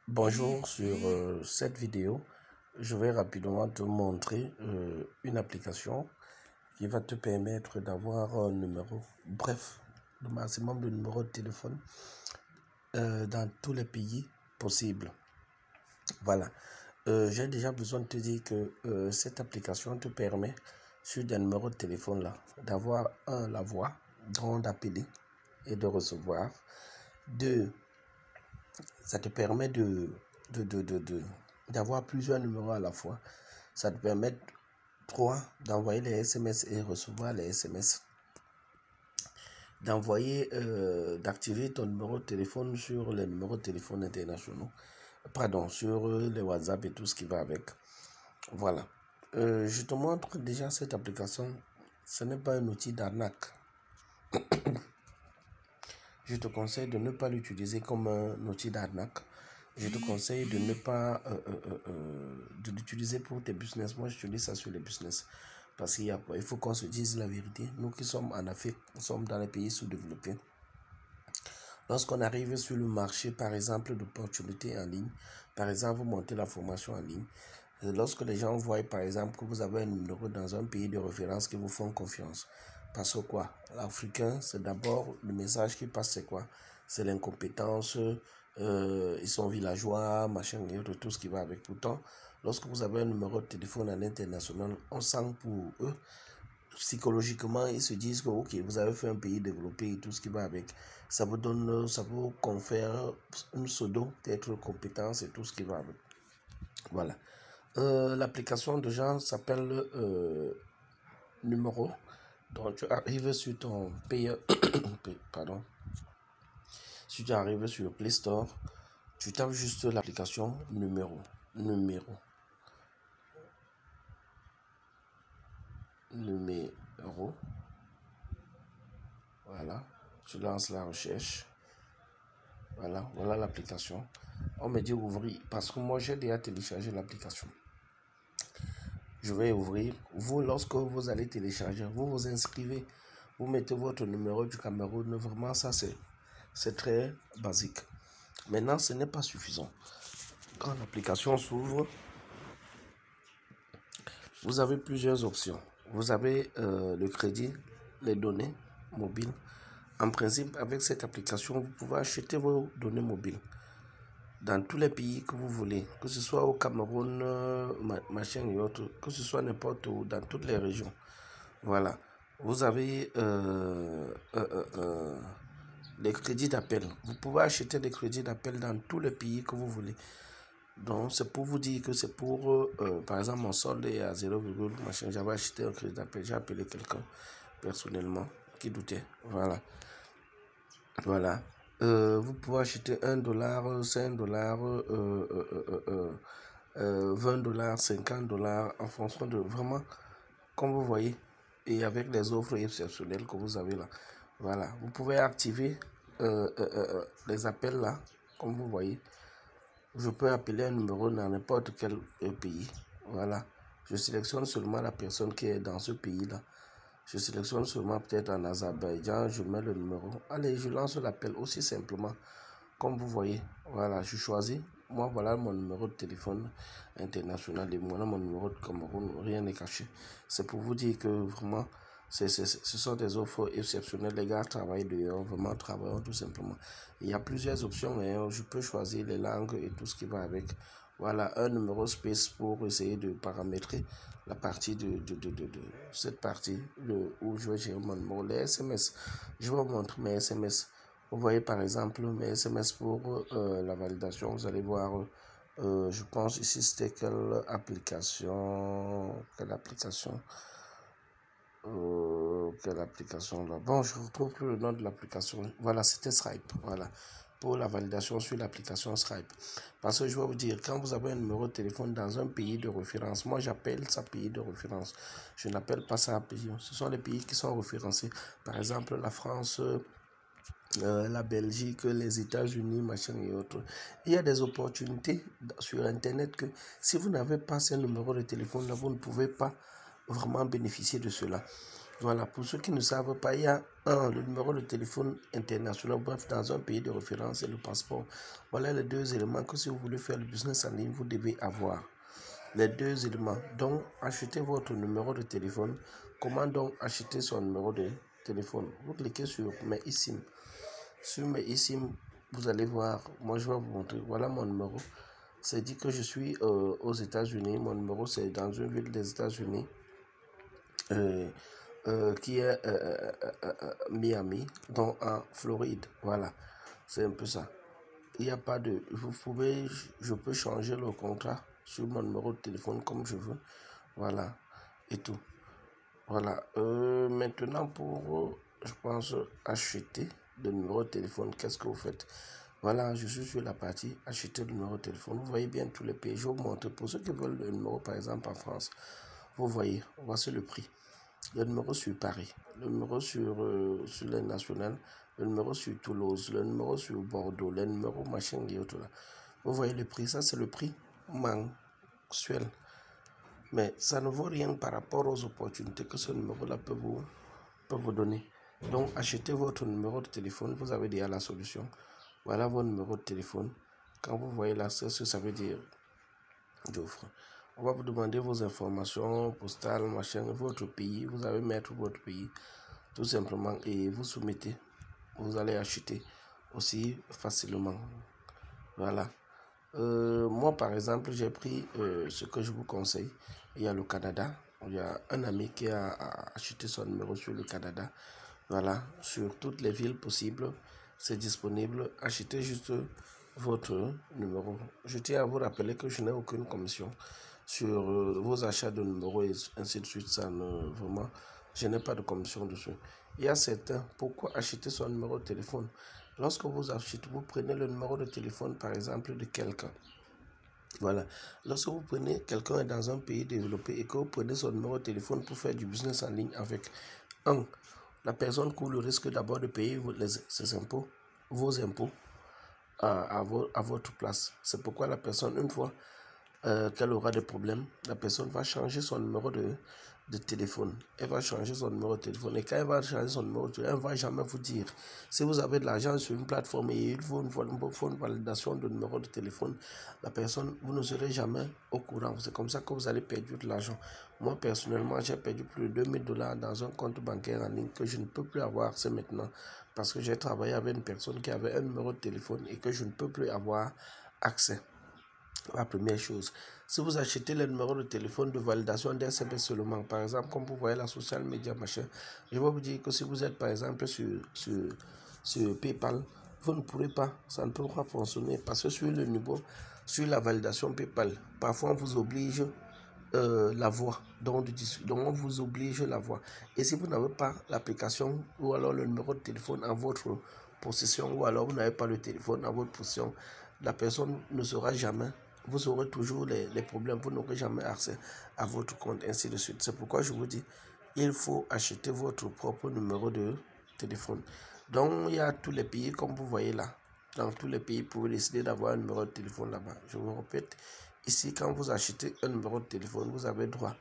Bonjour, sur cette vidéo, je vais rapidement te montrer une application qui va te permettre d'avoir un numéro, bref, le maximum de numéros de téléphone dans tous les pays possibles. Voilà, j'ai déjà besoin de te dire que cette application te permet, sur des numéros de téléphone là, d'avoir la voix, donc d'appeler et de recevoir. Deux, ça te permet d'avoir plusieurs numéros à la fois. Ça te permet, trois, d'envoyer les SMS et recevoir les SMS. D'activer ton numéro de téléphone sur les numéros de téléphone internationaux. Pardon, sur les WhatsApp et tout ce qui va avec. Voilà. Je te montre déjà cette application. Ce n'est pas un outil d'arnaque. Je te conseille de ne pas l'utiliser comme un outil d'arnaque. Je te conseille de ne pas de l'utiliser pour tes business. Moi, j'utilise ça sur les business. Parce qu'il faut qu'on se dise la vérité. Nous qui sommes en Afrique, nous sommes dans les pays sous-développés. Lorsqu'on arrive sur le marché, par exemple, d'opportunités en ligne, par exemple, vous montez la formation en ligne, lorsque les gens voient, par exemple, que vous avez un numéro dans un pays de référence qui vous font confiance, parce que quoi, l'Africain, c'est d'abord le message qui passe, c'est quoi? C'est l'incompétence, ils sont villageois, machin, et autres, tout ce qui va avec. Pourtant, lorsque vous avez un numéro de téléphone à l'international, on sent pour eux, psychologiquement, ils se disent que ok, vous avez fait un pays développé et tout ce qui va avec. Ça vous donne, ça vous confère une pseudo d'être compétence et tout ce qui va avec. Voilà. L'application de gens s'appelle Numéro. Donc tu arrives sur ton pays, pardon. Si tu arrives sur Play Store, tu tapes juste l'application Numéro. Numéro. Voilà. Tu lances la recherche. Voilà l'application. On me dit ouvrir parce que moi j'ai déjà téléchargé l'application. Je vais ouvrir. Vous, lorsque vous allez télécharger, vous vous inscrivez. Vous mettez votre numéro du Cameroun. Vraiment, ça c'est très basique. Maintenant, ce n'est pas suffisant. Quand l'application s'ouvre, vous avez plusieurs options. Vous avez le crédit, les données mobiles. En principe, avec cette application, vous pouvez acheter vos données mobiles dans tous les pays que vous voulez, que ce soit au Cameroun, machin et autres, que ce soit n'importe où, dans toutes les régions. Voilà. Vous avez les crédits d'appel. Vous pouvez acheter des crédits d'appel dans tous les pays que vous voulez. Donc, c'est pour vous dire que c'est pour, par exemple, mon solde est à 0, machin. J'avais acheté un crédit d'appel. J'ai appelé quelqu'un personnellement qui doutait. Voilà. Voilà. Vous pouvez acheter $1, $5, $20, $50 en fonction de vraiment, comme vous voyez, et avec les offres exceptionnelles que vous avez là. Voilà. Vous pouvez activer les appels là, comme vous voyez. Je peux appeler un numéro dans n'importe quel pays. Voilà. Je sélectionne seulement la personne qui est dans ce pays-là. Je sélectionne seulement peut-être en Azerbaïdjan, je mets le numéro. Allez, je lance l'appel aussi simplement. Comme vous voyez, voilà, je choisis. Moi, voilà mon numéro de téléphone international et voilà mon numéro de Cameroun. Rien n'est caché. C'est pour vous dire que vraiment, ce sont des offres exceptionnelles. Les gars travaillent dehors, vraiment travaillent tout simplement. Il y a plusieurs options, mais je peux choisir les langues et tout ce qui va avec. Voilà, un numéro space pour essayer de paramétrer la partie de cette partie où je vais gérer mon numéro. Les SMS, je vais vous montrer mes SMS. Vous voyez par exemple mes SMS pour la validation. Vous allez voir, je pense ici c'était quelle application là. Bon, je retrouve plus le nom de l'application. Voilà, c'était Stripe. Voilà, pour la validation sur l'application Stripe. Parce que je vais vous dire, quand vous avez un numéro de téléphone dans un pays de référence, moi j'appelle ça pays de référence. Je n'appelle pas ça pays. Ce sont les pays qui sont référencés. Par exemple, la France, la Belgique, les États-Unis, machin et autres. Il y a des opportunités sur Internet que si vous n'avez pas ce numéro de téléphone là, vous ne pouvez pas vraiment bénéficier de cela. Voilà, pour ceux qui ne savent pas, il y a le numéro de téléphone international, bref, dans un pays de référence et le passeport. Voilà les deux éléments que si vous voulez faire le business en ligne, vous devez avoir. Les deux éléments. Donc, achetez votre numéro de téléphone. Comment donc acheter son numéro de téléphone? Vous cliquez sur mes eSIM. Sur mes eSIM, vous allez voir, moi je vais vous montrer. Voilà mon numéro. C'est dit que je suis aux États-Unis. Mon numéro, c'est dans une ville des États-Unis. Qui est Miami, donc en Floride. Voilà, c'est un peu ça. Il n'y a pas de... je peux changer le contrat sur mon numéro de téléphone comme je veux. Voilà, et tout. Voilà. Maintenant, pour, je pense, acheter le numéro de téléphone, qu'est-ce que vous faites? Voilà, je suis sur la partie acheter le numéro de téléphone. Vous voyez bien tous les pays. Je vais vous montrer. Pour ceux qui veulent le numéro, par exemple, en France, vous voyez, voici le prix. Le numéro sur Paris, le numéro sur les nationales, le numéro sur Toulouse, le numéro sur Bordeaux, le numéro machin et autres là. Vous voyez le prix, ça c'est le prix mensuel. Mais ça ne vaut rien par rapport aux opportunités que ce numéro-là peut vous donner. Donc achetez votre numéro de téléphone, vous avez déjà la solution. Voilà votre numéro de téléphone. Quand vous voyez là, c'est ce que ça veut dire d'offre. On va vous demander vos informations postales, machin, votre pays. Vous allez mettre votre pays tout simplement et vous soumettez. Vous allez acheter aussi facilement. Voilà. Moi, par exemple, j'ai pris ce que je vous conseille. Il y a le Canada. Il y a un ami qui a acheté son numéro sur le Canada. Voilà. Sur toutes les villes possibles, c'est disponible. Achetez juste votre numéro. Je tiens à vous rappeler que je n'ai aucune commission sur vos achats de numéros et ainsi de suite. Ça ne, vraiment, je n'ai pas de commission dessus. Il y a certains, pourquoi acheter son numéro de téléphone? Lorsque vous achetez, vous prenez le numéro de téléphone, par exemple, de quelqu'un. Voilà. Lorsque vous prenez, quelqu'un est dans un pays développé et que vous prenez son numéro de téléphone pour faire du business en ligne avec la personne court le risque d'abord de payer ses impôts, vos impôts à votre place. C'est pourquoi la personne, une fois qu'elle aura des problèmes, la personne va changer son numéro de téléphone. Elle va changer son numéro de téléphone. Et quand elle va changer son numéro de téléphone, elle ne va jamais vous dire. Si vous avez de l'argent sur une plateforme et il faut une validation de numéro de téléphone, la personne, vous ne serez jamais au courant. C'est comme ça que vous allez perdre de l'argent. Moi, personnellement, j'ai perdu plus de $2000 dans un compte bancaire en ligne que je ne peux plus avoir, c'est maintenant. Parce que j'ai travaillé avec une personne qui avait un numéro de téléphone et que je ne peux plus avoir accès. La première chose, si vous achetez le numéro de téléphone de validation d'un SMS seulement, par exemple, comme vous voyez la social media machin, je vais vous dire que si vous êtes par exemple sur PayPal, vous ne pourrez pas, ça ne peut pas fonctionner parce que sur le niveau, sur la validation PayPal, parfois on vous oblige la voix, donc on vous oblige la voix. Et si vous n'avez pas l'application ou alors le numéro de téléphone en votre possession ou alors vous n'avez pas le téléphone en votre possession, la personne ne saura jamais. Vous aurez toujours les problèmes, vous n'aurez jamais accès à votre compte, ainsi de suite. C'est pourquoi je vous dis, il faut acheter votre propre numéro de téléphone. Donc, il y a tous les pays, comme vous voyez là. Dans tous les pays, vous pouvez décider d'avoir un numéro de téléphone là-bas. Je vous répète, ici, quand vous achetez un numéro de téléphone, vous avez droit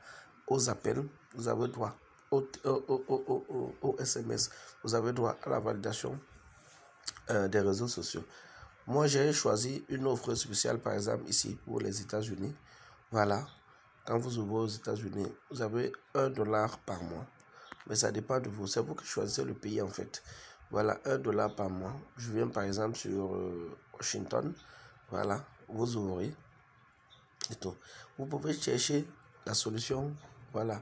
aux appels, vous avez droit au SMS, vous avez droit à la validation des réseaux sociaux. Moi, j'ai choisi une offre spéciale, par exemple, ici, pour les États-Unis. Voilà. Quand vous ouvrez aux États-Unis, vous avez $1 par mois. Mais ça dépend de vous. C'est vous qui choisissez le pays, en fait. Voilà, $1 par mois. Je viens, par exemple, sur Washington. Voilà. Vous ouvrez. Et tout. Vous pouvez chercher la solution. Voilà.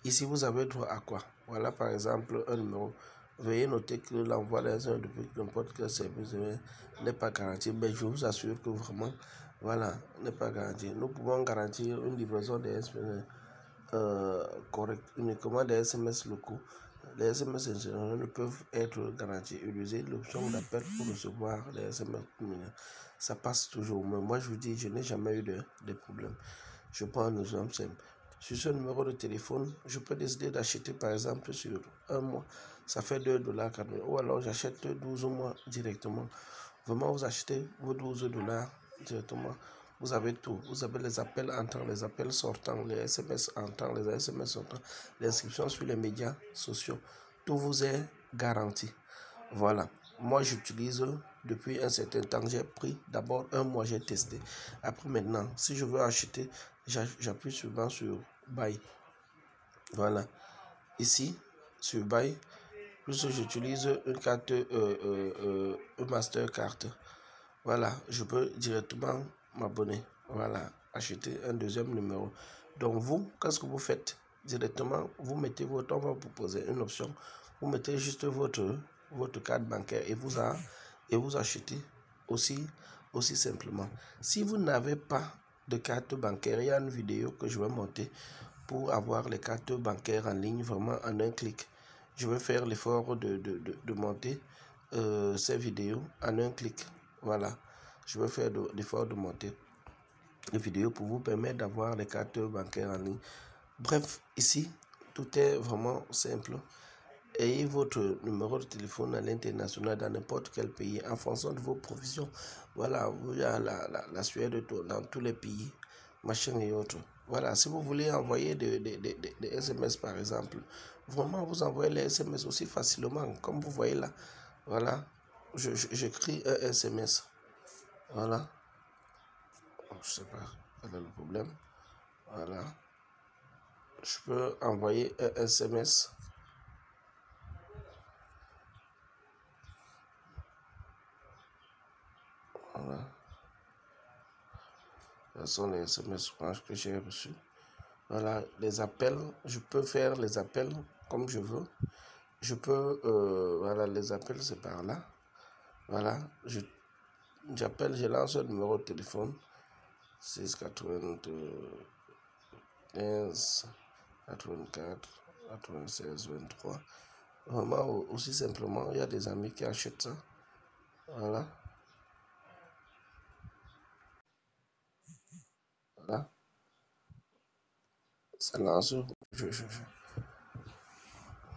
Ici, vous avez droit à quoi? Voilà, par exemple, un numéro. Veuillez noter que l'envoi des heures depuis n'importe quel service n'est pas garanti. Mais je vous assure que vraiment, voilà, n'est pas garanti. Nous pouvons garantir une livraison des SMS correcte, uniquement des SMS locaux. Les SMS internationaux ne peuvent être garantis. Utilisez l'option d'appel pour recevoir les SMS. Ça passe toujours. Mais moi, je vous dis, je n'ai jamais eu de problème. Je prends un exemple simple. Sur ce numéro de téléphone, je peux décider d'acheter par exemple sur un mois, ça fait $2,40. Ou alors j'achète 12 mois directement. Vraiment, vous achetez vos $12 directement. vous avez tout. Vous avez les appels entrants, les appels sortants, les SMS entrants, les SMS sortants, l'inscription sur les médias sociaux. Tout vous est garanti. Voilà. Moi, j'utilise depuis un certain temps. J'ai pris d'abord un mois, j'ai testé. Après, maintenant, si je veux acheter, j'appuie souvent sur Buy. Voilà. Ici, sur Buy, plus j'utilise une carte, une Mastercard. Voilà, je peux directement m'abonner. Voilà, acheter un deuxième numéro. Donc vous, qu'est-ce que vous faites? Directement, vous mettez votre, on va vous proposer une option. Vous mettez juste votre carte bancaire et vous achetez aussi simplement. Si vous n'avez pas de carte bancaire, il y a une vidéo que je vais monter pour avoir les cartes bancaires en ligne vraiment en un clic. Je vais faire l'effort de monter ces vidéos en un clic. Voilà, je vais faire l'effort de monter les vidéos pour vous permettre d'avoir les cartes bancaires en ligne. Bref, ici, tout est vraiment simple. Ayez votre numéro de téléphone à l'international dans n'importe quel pays en fonction de vos provisions. Voilà, il y a la Suède dans tous les pays, machin et autres. Voilà, si vous voulez envoyer des SMS par exemple, vraiment vous envoyez les SMS aussi facilement, comme vous voyez là. Voilà, j'écris un SMS. Voilà, je sais pas quel est le problème. Voilà, je peux envoyer un SMS. Voilà, ce sont les SMS que j'ai reçus. Voilà, les appels, je peux faire les appels comme je veux. Je peux, voilà, les appels c'est par là. Voilà, j'appelle, je lance un numéro de téléphone. 695 84 96 23. Vraiment, aussi simplement, il y a des amis qui achètent ça. Voilà. Voilà. Ça lance.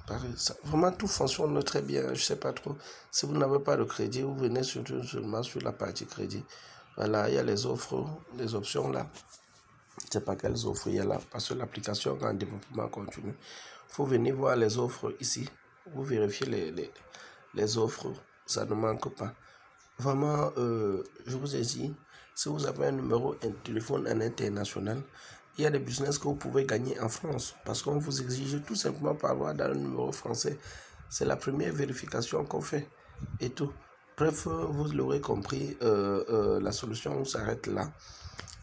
Pareil, ça, vraiment, tout fonctionne très bien. Je sais pas trop. Si vous n'avez pas de crédit, vous venez seulement sur la partie crédit. Voilà, il y a les offres, les options là. Je ne sais pas quelles offres il y a là, parce que l'application est en développement continu. Il faut venir voir les offres ici. Vous vérifiez les offres, ça ne manque pas. Vraiment, je vous ai dit, si vous avez un numéro de téléphone en international, il y a des business que vous pouvez gagner en France, parce qu'on vous exige tout simplement par avoir dans le numéro français. C'est la première vérification qu'on fait et tout. Bref, vous l'aurez compris, la solution s'arrête là.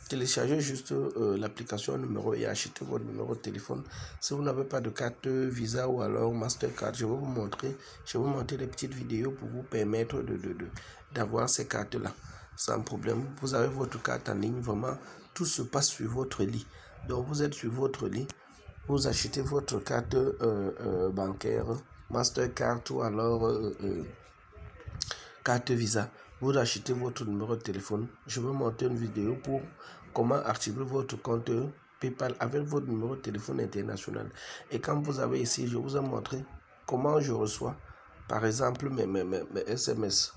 Téléchargez juste l'application numéro et achetez votre numéro de téléphone. Si vous n'avez pas de carte Visa ou alors Mastercard, je vais vous montrer des petites vidéos pour vous permettre d'avoir ces cartes-là sans problème. Vous avez votre carte en ligne, vraiment, tout se passe sur votre lit. Donc vous êtes sur votre lit, vous achetez votre carte bancaire, Mastercard ou alors carte Visa. Vous achetez votre numéro de téléphone. Je vais monter une vidéo pour comment activer votre compte PayPal avec votre numéro de téléphone international. Et quand vous avez ici, je vous ai montré comment je reçois, par exemple, mes SMS.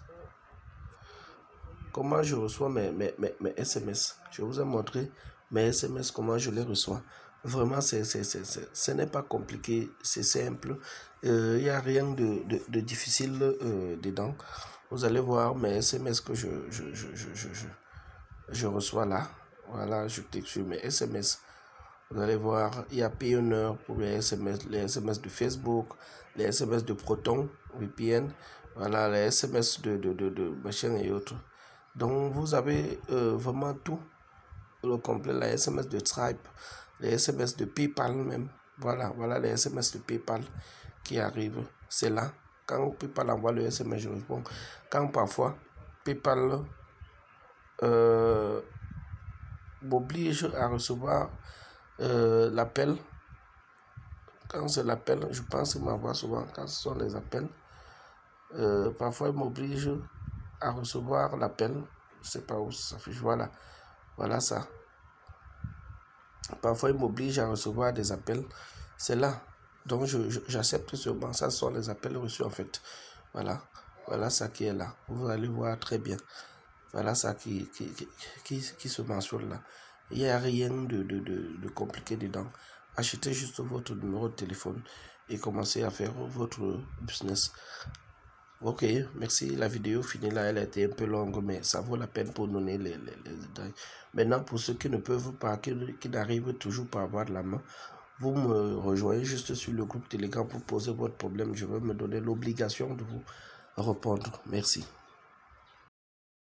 Comment je reçois mes SMS. Je vous ai montré mes SMS, comment je les reçois. Vraiment, ce n'est pas compliqué, c'est simple. Il n'y a rien de difficile dedans. Vous allez voir mes SMS que je reçois là. Voilà, je clique sur mes SMS. Vous allez voir, il y a Payoneer pour les SMS de Facebook, les SMS de Proton, VPN, voilà, les SMS de machin et autres. Donc, vous avez vraiment tout le complet, les SMS de Stripe, les SMS de PayPal même. Voilà, les SMS de PayPal qui arrivent. C'est là. Quand PayPal envoie le SMS, je réponds. Quand parfois PayPal m'oblige à recevoir l'appel. Quand c'est l'appel, je pense qu'il m'envoie souvent quand ce sont les appels. Parfois, il m'oblige à recevoir l'appel. Je ne sais pas où ça s'affiche. Voilà ça. Parfois, il m'oblige à recevoir des appels. C'est là. Donc, j'accepte seulement. Ça, ce sont les appels reçus en fait. Voilà ça qui est là. Vous allez voir très bien. Voilà ça qui se mentionne là. Il n'y a rien de compliqué dedans. Achetez juste votre numéro de téléphone et commencez à faire votre business. Ok, merci. La vidéo finie là, elle a été un peu longue, mais ça vaut la peine pour donner les détails. Maintenant, pour ceux qui ne peuvent pas, qui n'arrivent toujours pas à avoir la main, vous me rejoignez juste sur le groupe Telegram pour poser votre problème. Je vais me donner l'obligation de vous répondre. Merci.